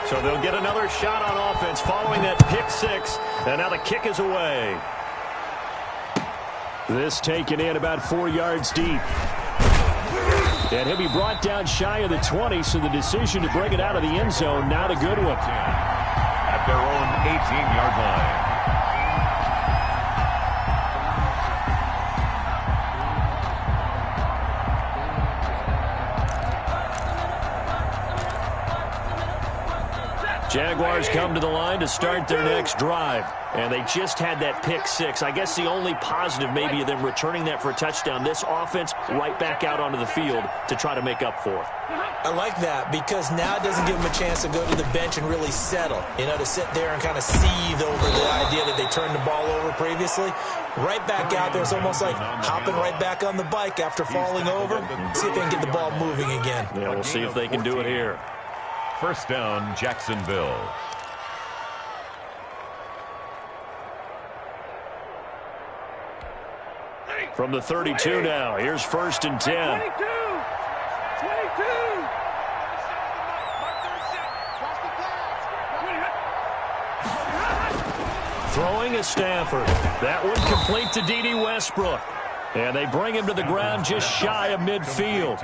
So they'll get another shot on offense following that pick six. And now the kick is away. This taken in about 4 yards deep. And he'll be brought down shy of the 20, so the decision to bring it out of the end zone, not a good one. At their own 18-yard line. Jaguars come to the line to start their next drive. And they just had that pick six. I guess the only positive maybe of them returning that for a touchdown. This offense right back out onto the field to try to make up for it. I like that because now it doesn't give them a chance to go to the bench and really settle. You know, to sit there and kind of seethe over the idea that they turned the ball over previously. Right back out there. It's almost like hopping right back on the bike after falling over. See if they can get the ball moving again. Yeah, we'll see if they can do it here. First down, Jacksonville. From the 32 now, here's 1st and 10. 22. Throwing is Stafford. That one complete to D.D. Westbrook. And they bring him to the ground just shy of midfield.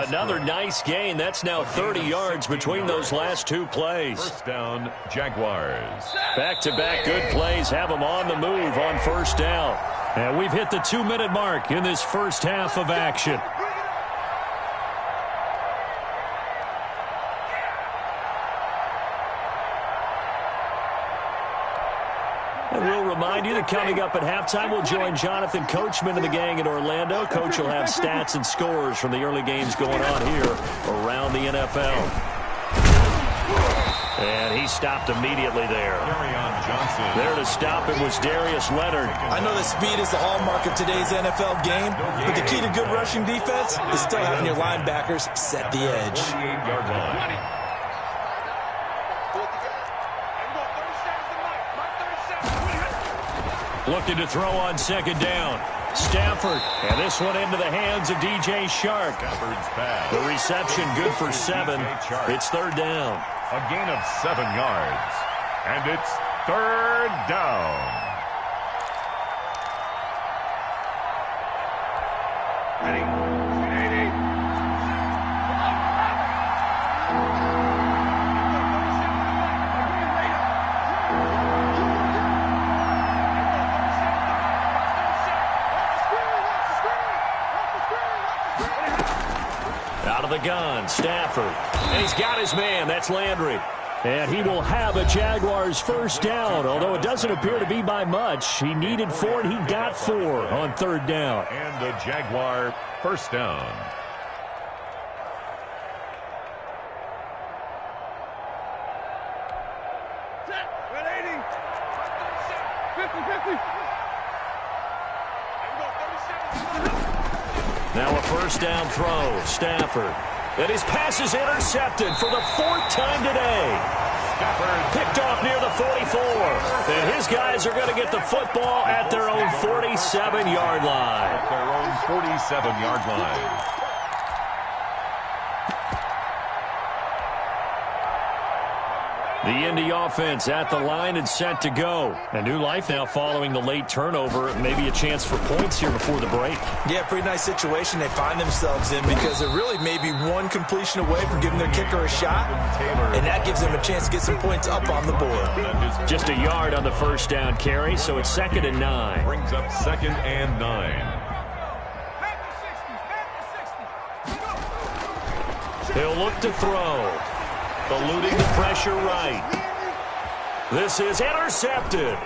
Another nice gain. That's now 30 yards between those last two plays. First down, Jaguars. Back-to-back good plays have them on the move on first down. And we've hit the 2-minute mark in this first half of action. And we'll remind you that coming up at halftime, we'll join Jonathan Coachman and the gang in Orlando. Coach will have stats and scores from the early games going on here around the NFL. And he stopped immediately there. There to stop him was Darius Leonard. I know that speed is the hallmark of today's NFL game, but the key to good rushing defense is still having your linebackers set the edge. 48-yard line. Looking to throw on second down. Stafford, and this one into the hands of DJ Shark. The reception good for 7. It's third down. A gain of 7 yards. And it's third down. Out of the gun, Stafford. And he's got his man. That's Landry. And he will have a Jaguars first down, although it doesn't appear to be by much. He needed 4, and he got 4 on third down. And a Jaguar first down. Now a first down throw. Stafford. And his pass is intercepted for the 4th time today. Picked off near the 44. And his guys are going to get the football at their own 47-yard line. At their own 47-yard line. The Indy offense at the line and set to go. A new life now following the late turnover. Maybe a chance for points here before the break. Yeah, pretty nice situation they find themselves in because they're really maybe one completion away from giving their kicker a shot. And that gives them a chance to get some points up on the board. Just a yard on the first down carry, so it's 2nd and 9. Brings up 2nd and 9. He'll look to throw. Eluding the pressure right. This is intercepted.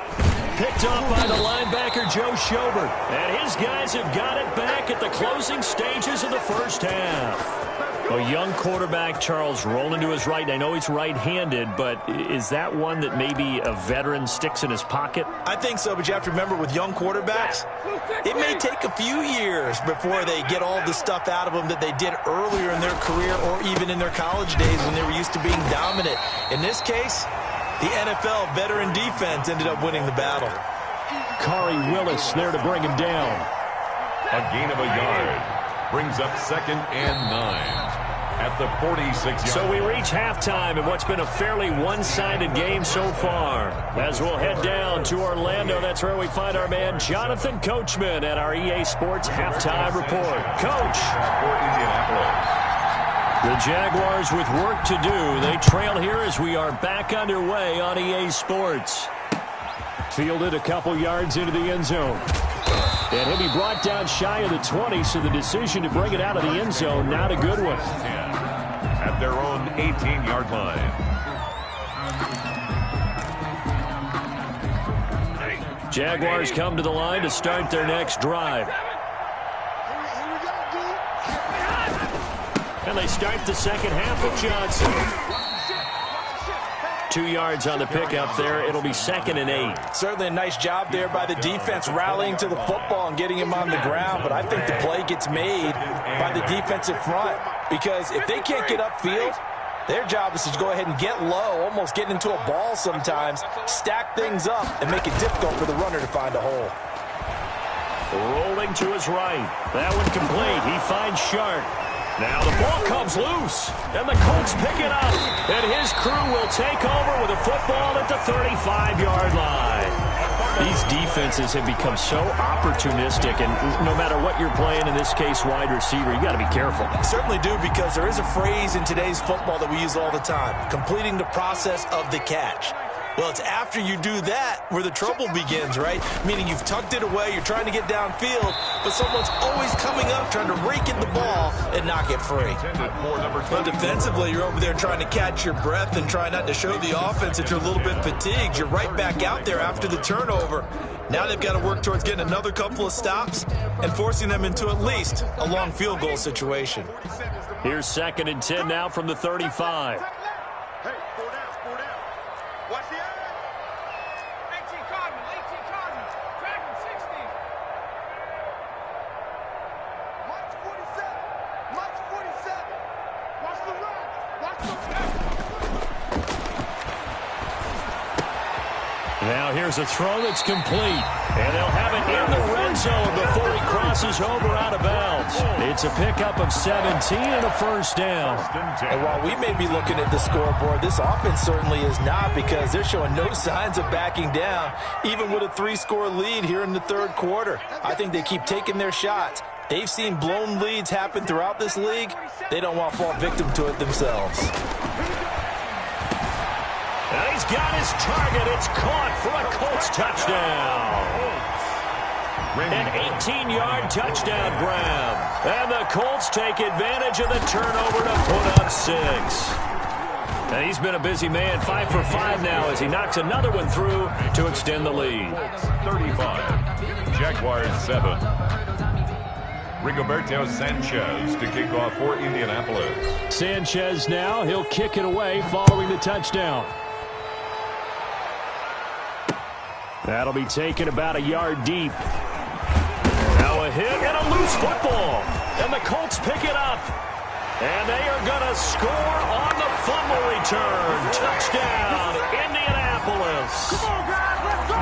Picked up by the linebacker, Joe Schobert. And his guys have got it back at the closing stages of the first half. A young quarterback, Charles, rolling to his right. And I know he's right-handed, but is that one that maybe a veteran sticks in his pocket? I think so, but you have to remember with young quarterbacks, it may take a few years before they get all the stuff out of them that they did earlier in their career or even in their college days when they were used to being dominant. In this case, the NFL veteran defense ended up winning the battle. Khari Willis there to bring him down. A gain of a yard. Brings up 2nd and 9. at the 46-yard. So we reach halftime in what's been a fairly one-sided game so far. As we'll head down to Orlando, that's where we find our man Jonathan Coachman at our EA Sports Halftime Report. Coach. For Indianapolis. The Jaguars with work to do. They trail here as we are back underway on EA Sports. Fielded a couple yards into the end zone. And he'll be brought down shy of the 20, so the decision to bring it out of the end zone, not a good one. At their own 18-yard line. Jaguars come to the line to start their next drive. And they start the second half with Johnson. 2 yards on the pickup there. It'll be 2nd and 8. Certainly a nice job there by the defense rallying to the football and getting him on the ground. But I think the play gets made by the defensive front. Because if they can't get upfield, their job is to go ahead and get low, almost get into a ball sometimes, stack things up, and make it difficult for the runner to find a hole. Rolling to his right. That one complete. He finds Sharp. Now the ball comes loose, and the Colts pick it up, and his crew will take over with a football at the 35-yard line. These defenses have become so opportunistic, and no matter what you're playing, in this case wide receiver, you got to be careful. Certainly do, because there is a phrase in today's football that we use all the time, completing the process of the catch. Well, it's after you do that where the trouble begins, right? Meaning you've tucked it away, you're trying to get downfield, but someone's always coming up trying to rake in the ball and knock it free. But defensively, you're over there trying to catch your breath and try not to show the offense that you're a little bit fatigued. You're right back out there after the turnover. Now they've got to work towards getting another couple of stops and forcing them into at least a long field goal situation. Here's 2nd and 10 now from the 35. Now here's a throw that's complete. And they'll have it in the red zone before he crosses over out of bounds. It's a pickup of 17 and a first down. And while we may be looking at the scoreboard, this offense certainly is not, because they're showing no signs of backing down, even with a 3-score lead here in the third quarter. I think they keep taking their shots. They've seen blown leads happen throughout this league. They don't want to fall victim to it themselves. And he's got his target. It's caught for a Colts touchdown. An 18-yard touchdown grab. And the Colts take advantage of the turnover to put up 6. And he's been a busy man, 5 for 5 now as he knocks another one through to extend the lead. 35. Jaguars 7. Rigoberto Sanchez to kick off for Indianapolis. Sanchez now, he'll kick it away following the touchdown. That'll be taken about a yard deep. Now a hit and a loose football. And the Colts pick it up. And they are going to score on the fumble return. Touchdown, Indianapolis. Come on, guys, let's go.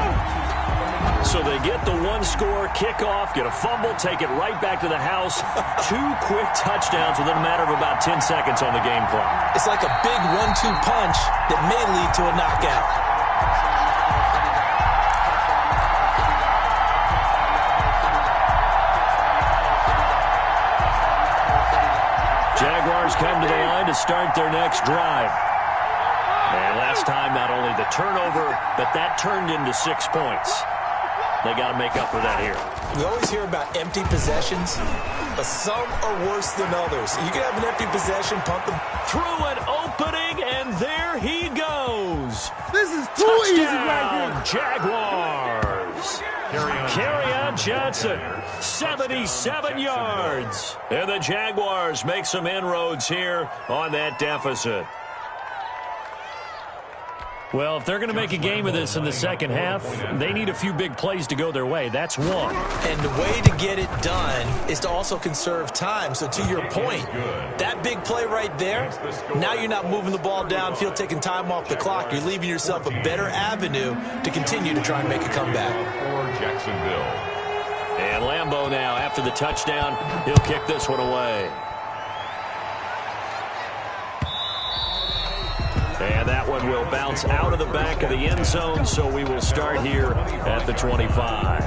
So they get the 1-score kickoff, get a fumble, take it right back to the house. 2 quick touchdowns within a matter of about 10 seconds on the game clock. It's like a big 1-2 punch that may lead to a knockout. Jaguars come to the line to start their next drive. And last time, not only the turnover, but that turned into 6 points. They got to make up for that here. We always hear about empty possessions, but some are worse than others. You can have an empty possession, punt them through an opening, and there he goes. This is too easy right here. Jaguars. Kerryon Johnson, 77 yards. And the Jaguars make some inroads here on that deficit. Well, if they're going to make a game of this in the second half, they need a few big plays to go their way. That's one. And the way to get it done is to also conserve time. So to your point, that big play right there, now you're not moving the ball downfield, taking time off the clock. You're leaving yourself a better avenue to continue to try and make a comeback. For Jacksonville. And Lambeau now, after the touchdown, he'll kick this one away. And that one will bounce out of the back of the end zone, so we will start here at the 25.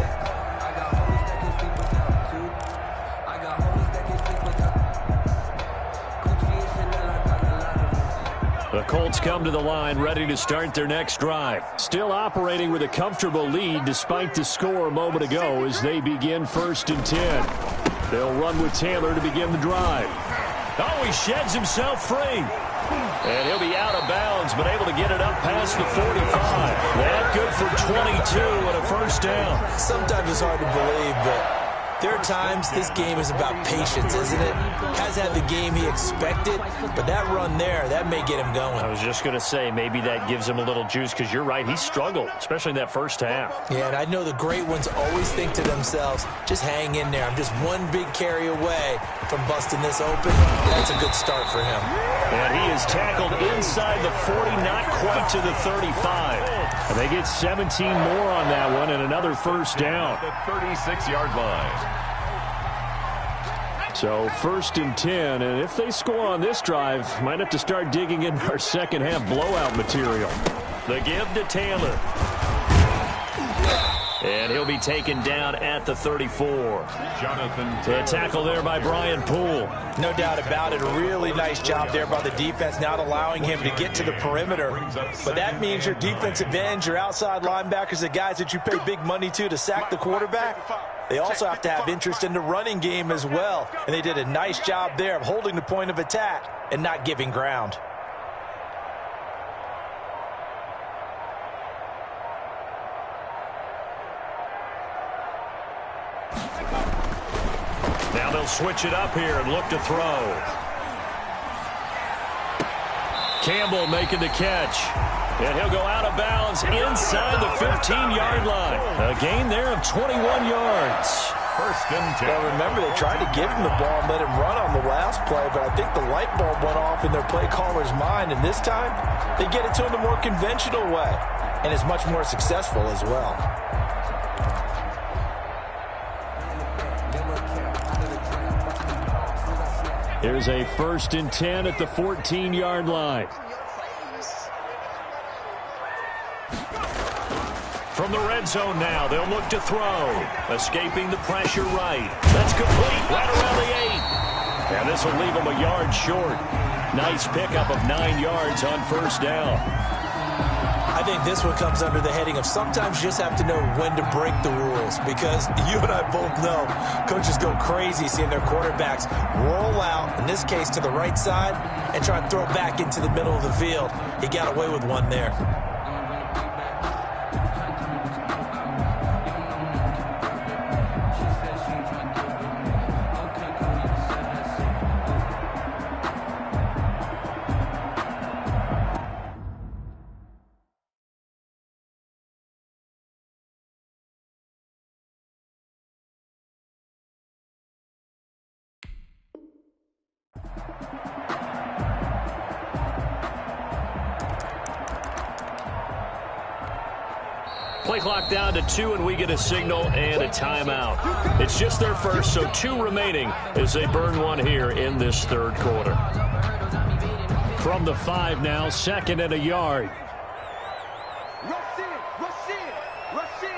The Colts come to the line ready to start their next drive. Still operating with a comfortable lead despite the score a moment ago as they begin 1st and 10. They'll run with Taylor to begin the drive. Oh, he sheds himself free. And he'll be out of bounds, but able to get it up past the 45. That good for 22 and a first down. Sometimes it's hard to believe, but there are times this game is about patience, isn't it? Has had the game he expected, but that run there, that may get him going. I was just going to say, maybe that gives him a little juice, because you're right, he struggled, especially in that first half. Yeah, and I know the great ones always think to themselves, just hang in there. I'm just one big carry away from busting this open. That's a good start for him. And he is tackled inside the 40, not quite to the 35. And they get 17 more on that one and another first down. The 36-yard line. So 1st and 10, and if they score on this drive, might have to start digging in our second half blowout material. The give to Taylor. And he'll be taken down at the 34. A tackle there by Brian Poole. No doubt about it. A really nice job there by the defense, not allowing him to get to the perimeter. But that means your defensive ends, your outside linebackers, the guys that you pay big money to sack the quarterback, they also have to have interest in the running game as well. And they did a nice job there of holding the point of attack and not giving ground. Now they'll switch it up here and look to throw. Campbell making the catch. And he'll go out of bounds inside the 15-yard line. A gain there of 21 yards. 1st and 10. Well, remember, they tried to give him the ball and let him run on the last play, but I think the light bulb went off in their play caller's mind, and this time they get it to him the more conventional way, and it's much more successful as well. Here's a 1st and 10 at the 14-yard line. From the red zone now, they'll look to throw. Escaping the pressure right. That's complete right around the 8. And this will leave him a yard short. Nice pickup of 9 yards on first down. I think this one comes under the heading of sometimes you just have to know when to break the rules, because you and I both know coaches go crazy seeing their quarterbacks roll out, in this case to the right side, and try and throw back into the middle of the field. He got away with one there. Play clock down to 2, and we get a signal and a timeout. It's just their first, so 2 remaining as they burn one here in this third quarter. From the 5 now, 2nd and a yard. Rush in, rush in, rush in.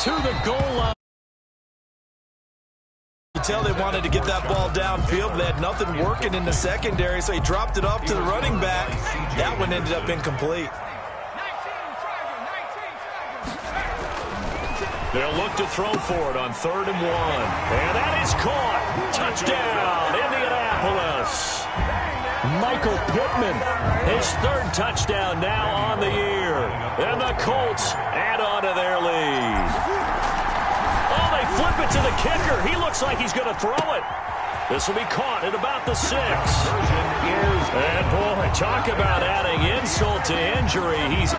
To the goal line. You tell they wanted to get that ball downfield, but they had nothing working in the secondary, so he dropped it off to the running back. That one ended up incomplete. They'll look to throw for it on 3rd and 1. And that is caught. Touchdown, Indianapolis. Michael Pittman, his 3rd touchdown now on the year. And the Colts add on to their lead. Oh, they flip it to the kicker. He looks like he's going to throw it. This will be caught at about the 6. And boy, talk about adding insult to injury. He's